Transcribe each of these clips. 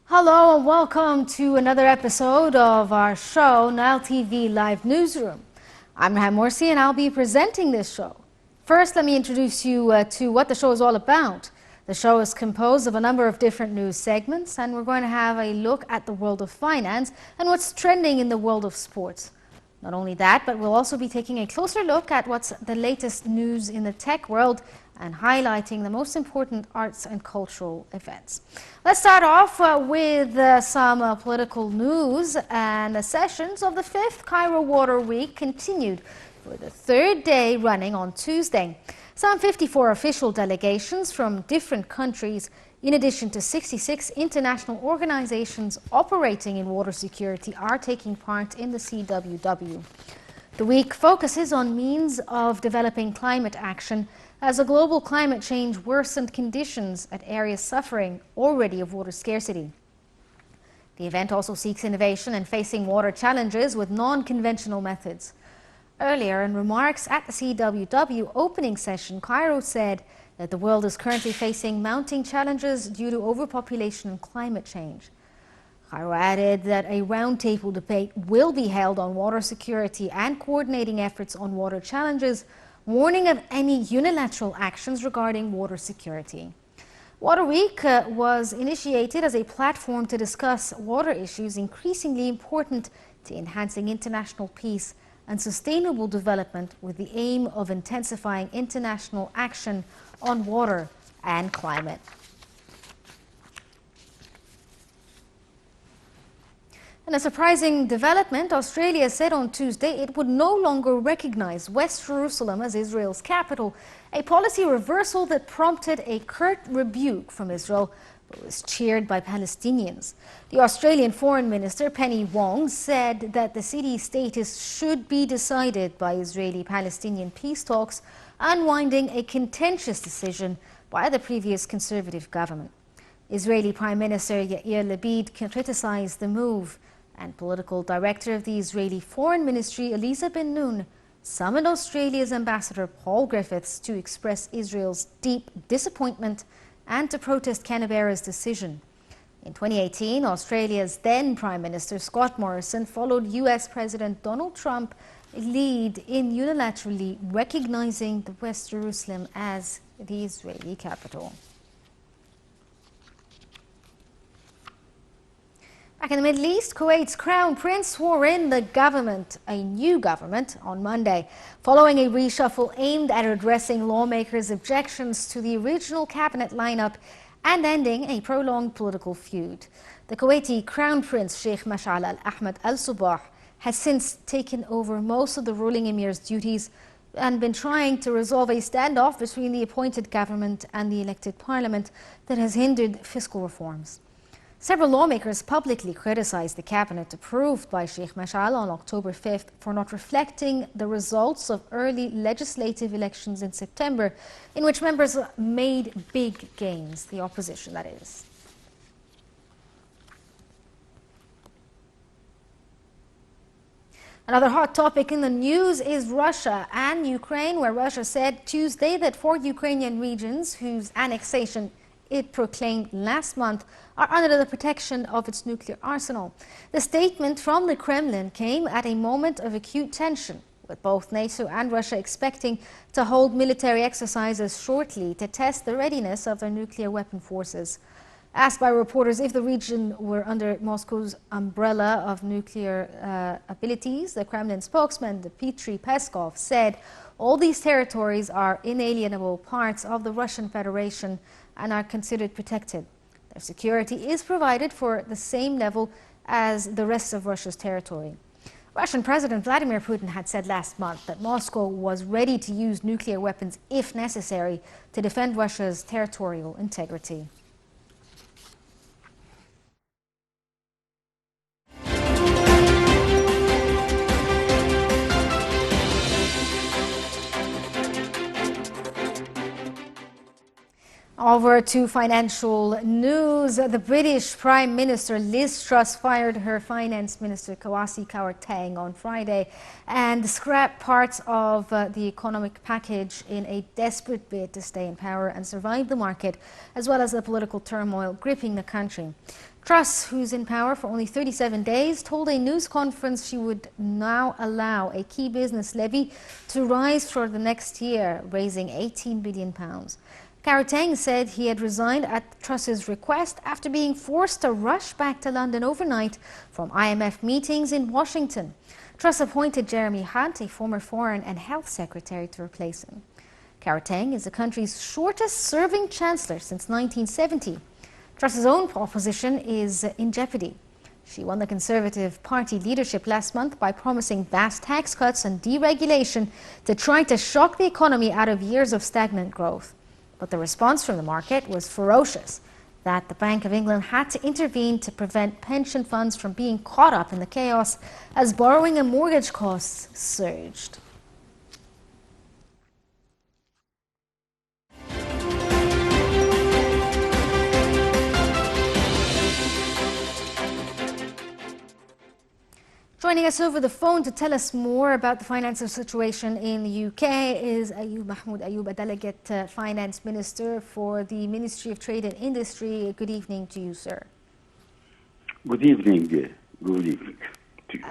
Hello and welcome to another episode of our show, Nile TV Live Newsroom. I'm Rehan Morsi and I'll be presenting this show. First, let me introduce you to what the show is all about. The show is composed of a number of different news segments, and we're going to have a look at the world of finance and what's trending in the world of sports. Not only that, but we'll also be taking a closer look at what's the latest news in the tech world and highlighting the most important arts and cultural events. Let's start off with some political news, and the sessions of the 5th Cairo Water Week continued for the third day running on Tuesday. Some 54 official delegations from different countries, in addition to 66 international organizations operating in water security, are taking part in the CWW. The week focuses on means of developing climate action as a global climate change worsened conditions at areas suffering already of water scarcity. The event also seeks innovation in facing water challenges with non-conventional methods. Earlier, in remarks at the CWW opening session, Cairo said that the world is currently facing mounting challenges due to overpopulation and climate change. Cairo added that a roundtable debate will be held on water security and coordinating efforts on water challenges, warning of any unilateral actions regarding water security. Water Week was initiated as a platform to discuss water issues increasingly important to enhancing international peace and sustainable development, with the aim of intensifying international action on water and climate. In a surprising development, Australia said on Tuesday it would no longer recognize West Jerusalem as Israel's capital, a policy reversal that prompted a curt rebuke from Israel but was cheered by Palestinians. The Australian Foreign Minister, Penny Wong, said that the city's status should be decided by Israeli-Palestinian peace talks, unwinding a contentious decision by the previous conservative government. Israeli Prime Minister Yair Lapid criticized the move, and political director of the Israeli Foreign Ministry, Eliza Ben-Nun, summoned Australia's Ambassador Paul Griffiths to express Israel's deep disappointment and to protest Canberra's decision. In 2018, Australia's then Prime Minister Scott Morrison followed US President Donald Trump's lead in unilaterally recognizing the West Jerusalem as the Israeli capital. Back in the Middle East, Kuwait's Crown Prince swore in a new government on Monday, following a reshuffle aimed at addressing lawmakers' objections to the original cabinet lineup and ending a prolonged political feud. The Kuwaiti Crown Prince Sheikh Mash'al al-Ahmad al-Sabah has since taken over most of the ruling emir's duties and been trying to resolve a standoff between the appointed government and the elected parliament that has hindered fiscal reforms. Several lawmakers publicly criticized the cabinet approved by Sheikh Mash'al on October 5th for not reflecting the results of early legislative elections in September, in which members made big gains, the opposition that is. Another hot topic in the news is Russia and Ukraine, where Russia said Tuesday that 4 Ukrainian regions whose annexation it proclaimed last month are under the protection of its nuclear arsenal. The statement from the Kremlin came at a moment of acute tension, with both NATO and Russia expecting to hold military exercises shortly to test the readiness of their nuclear weapon forces. Asked by reporters if the region were under Moscow's umbrella of nuclear abilities, the Kremlin spokesman Dmitry Peskov said all these territories are inalienable parts of the Russian Federation and are considered protected. Their security is provided for the same level as the rest of Russia's territory. Russian President Vladimir Putin had said last month that Moscow was ready to use nuclear weapons if necessary to defend Russia's territorial integrity. Over to financial news. The British Prime Minister Liz Truss fired her Finance Minister Kwasi Kwarteng on Friday and scrapped parts of the economic package in a desperate bid to stay in power and survive the market, as well as the political turmoil gripping the country. Truss, who's in power for only 37 days, told a news conference she would now allow a key business levy to rise for the next year, raising £18 billion. Karateng said he had resigned at Truss's request after being forced to rush back to London overnight from IMF meetings in Washington. Truss appointed Jeremy Hunt, a former Foreign and Health Secretary, to replace him. Karateng is the country's shortest-serving chancellor since 1970. Truss's own opposition is in jeopardy. She won the Conservative Party leadership last month by promising vast tax cuts and deregulation to try to shock the economy out of years of stagnant growth. But the response from the market was ferocious, that the Bank of England had to intervene to prevent pension funds from being caught up in the chaos as borrowing and mortgage costs surged. Joining us over the phone to tell us more about the financial situation in the UK is Ayoub, Mahmoud Ayoub, a delegate finance minister for the Ministry of Trade and Industry. Good evening to you, sir. Good evening. Good evening to you.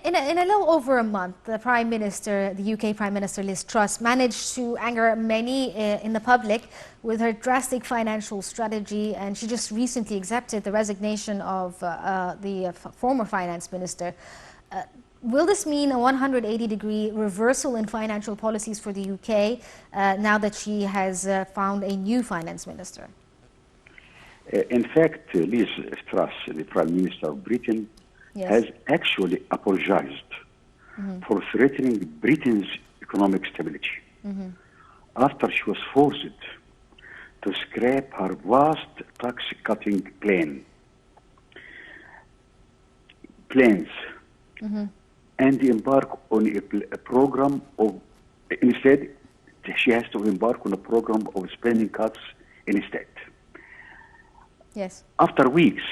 In a little over a month, the Prime Minister, the UK Prime Minister Liz Truss, managed to anger many in the public with her drastic financial strategy, and she just recently accepted the resignation of the former Finance Minister. Will this mean a 180-degree reversal in financial policies for the UK now that she has found a new Finance Minister? In fact, Liz Truss, the Prime Minister of Britain, has actually apologized for threatening Britain's economic stability after she was forced to scrap her vast tax-cutting plans and embark on a program of, instead, she has to embark on a program of spending cuts instead. Yes. After weeks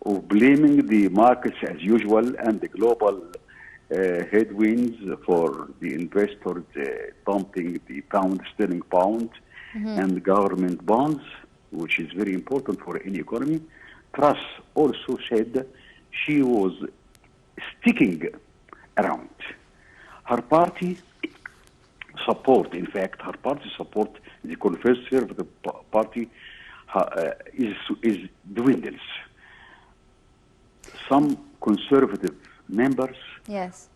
of blaming the markets as usual and the global headwinds for the investors dumping the sterling pound and government bonds, which is very important for any economy, Truss also said she was sticking around. Her party support, in fact, the Conservative Party is dwindles. Some conservative members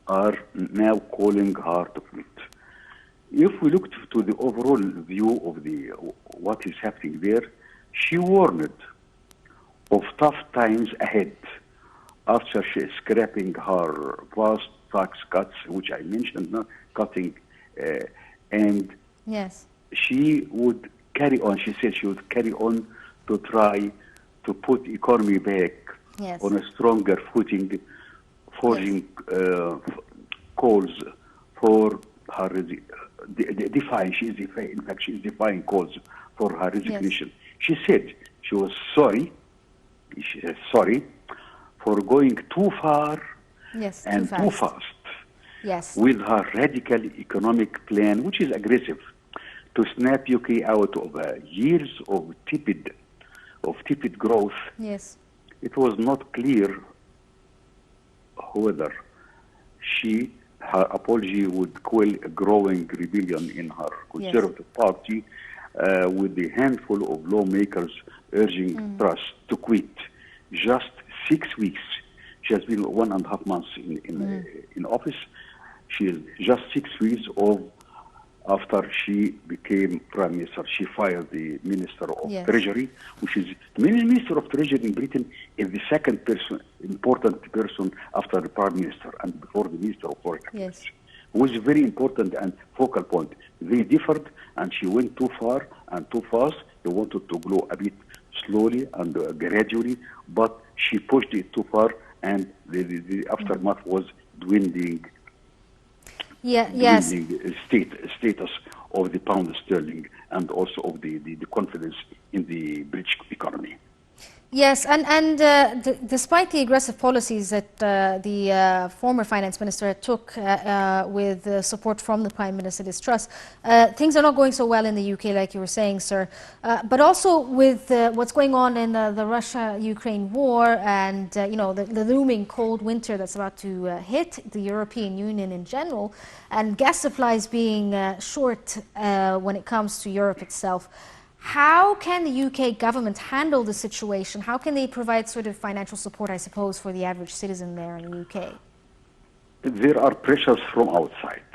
are now calling her to quit. If we look to the overall view of what is happening there, she warned of tough times ahead after she is scrapping her vast tax cuts, which I mentioned, cutting, and she would carry on. She said she would carry on to try to put economy back on a stronger footing, forging calls for her she is defying calls for her resignation. She said she was sorry. She said sorry for going too far and too fast with her radical economic plan, which is aggressive, to snap UK out of years of tepid growth. It was not clear whether her apology would quell a growing rebellion in her Conservative Party, with a handful of lawmakers urging Truss to quit. Just 6 weeks. She has been 1.5 months in office. She is just 6 weeks after she became Prime Minister. She fired the Minister of Treasury, which is the Minister of Treasury in Britain is the second important person after the Prime Minister and before the Minister of Foreign Affairs. It was very important and focal point. They differed, and she went too far and too fast. They wanted to go a bit slowly and gradually, but she pushed it too far, and the aftermath was dwindling. Status of the pound sterling and also of the confidence in the British economy. Yes, and despite the aggressive policies that the former finance minister took with support from the Prime Minister Liz Truss, things are not going so well in the UK, like you were saying, sir. But also with what's going on in the Russia-Ukraine war and the looming cold winter that's about to hit the European Union in general, and gas supplies being short when it comes to Europe itself. How can the UK government handle the situation? How can they provide sort of financial support, I suppose, for the average citizen there in the UK? There are pressures from outside,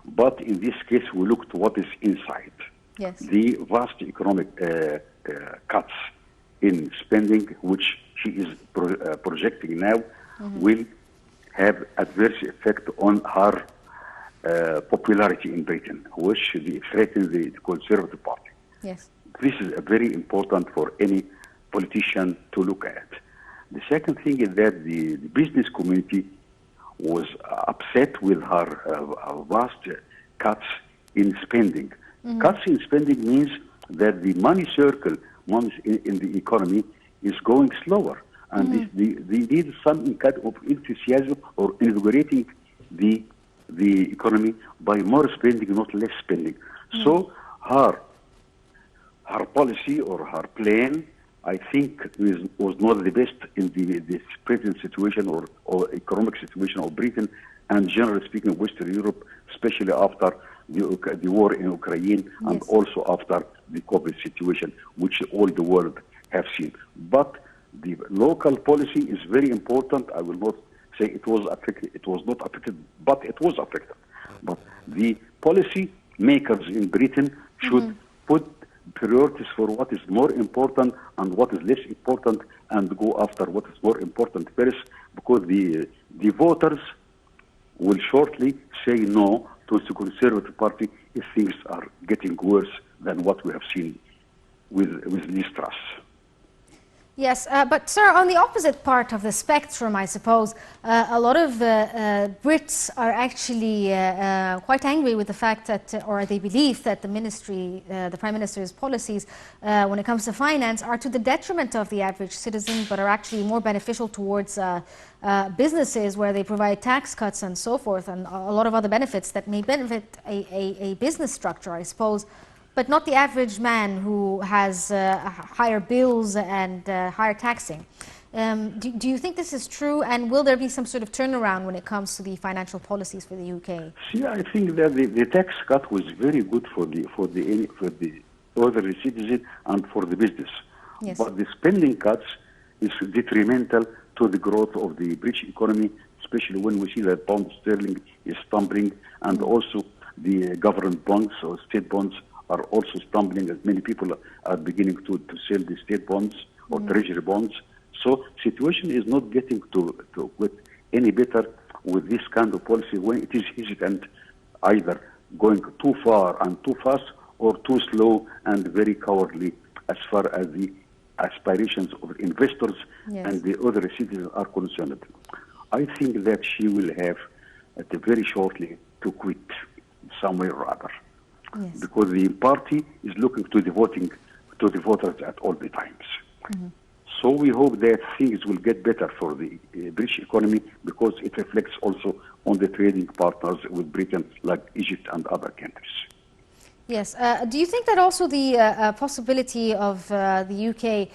but in this case, we look to what is inside. Yes. The vast economic cuts in spending, which she is projecting now, will have adverse effect on her popularity in Britain, which threatens the Conservative Party. Yes. This is very important for any politician to look at. The second thing is that the business community was upset with her vast cuts in spending. Cuts in spending means that the money circle in the economy is going slower, and they need some kind of enthusiasm or invigorating the economy by more spending, not less spending. So her policy or her plan, I think, was not the best in the present situation or economic situation of Britain and, generally speaking, Western Europe, especially after the war in Ukraine and also after the COVID situation, which all the world have seen. But the local policy is very important. I will not say it was affected. It was not affected, but it was affected. But the policy makers in Britain should put priorities for what is more important and what is less important, and go after what is more important first, because the voters will shortly say no to the Conservative Party if things are getting worse than what we have seen with Liz Truss. Yes, but sir, on the opposite part of the spectrum, I suppose, a lot of Brits are actually quite angry with the fact that, or they believe that the ministry, the Prime Minister's policies, when it comes to finance, are to the detriment of the average citizen, but are actually more beneficial towards businesses where they provide tax cuts and so forth, and a lot of other benefits that may benefit a business structure, I suppose, but not the average man who has higher bills and higher taxing. Do you think this is true, and will there be some sort of turnaround when it comes to the financial policies for the UK? See, I think that the tax cut was very good for the ordinary citizen and for the business. Yes. But the spending cuts is detrimental to the growth of the British economy, especially when we see that pound sterling is stumbling, and also the government bonds or state bonds are also stumbling, as many people are beginning to sell the state bonds or treasury bonds. So situation is not getting to get any better with this kind of policy when it is hesitant, either going too far and too fast, or too slow and very cowardly as far as the aspirations of investors and the other citizens are concerned. I think that she will have very shortly to quit somewhere or other. Yes. Because the party is looking to the voters at all the times. So we hope that things will get better for the British economy, because it reflects also on the trading partners with Britain, like Egypt and other countries. Yes. Do you think that also the possibility of the UK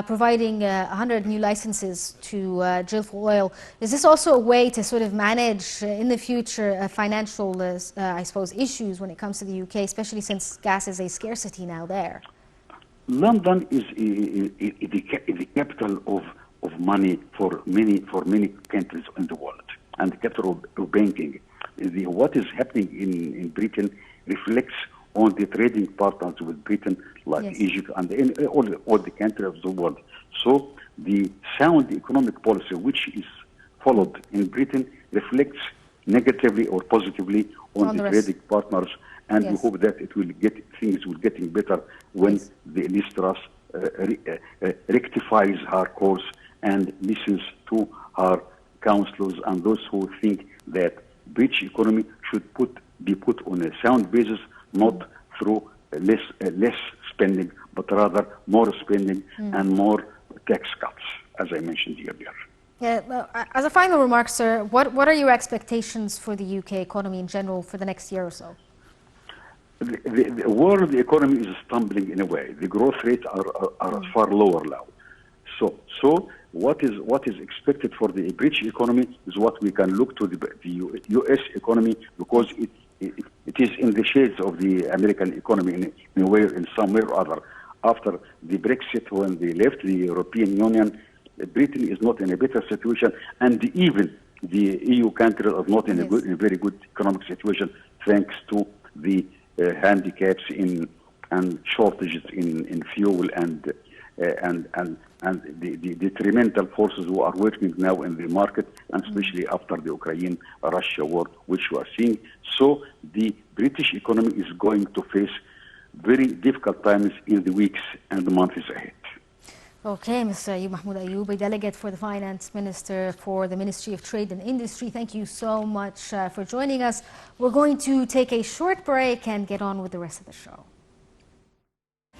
providing 100 new licenses to drill for oil, is this also a way to sort of manage in the future financial, I suppose, issues when it comes to the UK, especially since gas is a scarcity now there? London is the capital of money for many countries in the world, and the capital of banking. What is happening in Britain reflects on the trading partners with Britain, like Egypt and all the countries of the world. So the sound economic policy which is followed in Britain reflects negatively or positively on the trading partners, and we hope that things will getting better when the Liz Truss rectifies her course and listens to her councillors and those who think that British economy should be put on a sound basis, not through less spending, but rather more spending and more tax cuts, as I mentioned earlier. As a final remark, sir, what are your expectations for the UK economy in general for the next year or so? The world economy is stumbling in a way. The growth rates are far lower now. So what is expected for the British economy is what we can look to the U.S. economy, because it is in the shades of the American economy in some way or other. After the Brexit, when they left the European Union, Britain is not in a better situation, and even the EU countries are not in a very good economic situation, thanks to the handicaps and shortages in fuel and the detrimental forces who are working now in the market, and especially after the Ukraine-Russia war, which we are seeing. So the British economy is going to face very difficult times in the weeks and the months ahead. Okay, Mr. Mahmoud Ayoub, a delegate for the Finance Minister for the Ministry of Trade and Industry, thank you so much for joining us. We're going to take a short break and get on with the rest of the show.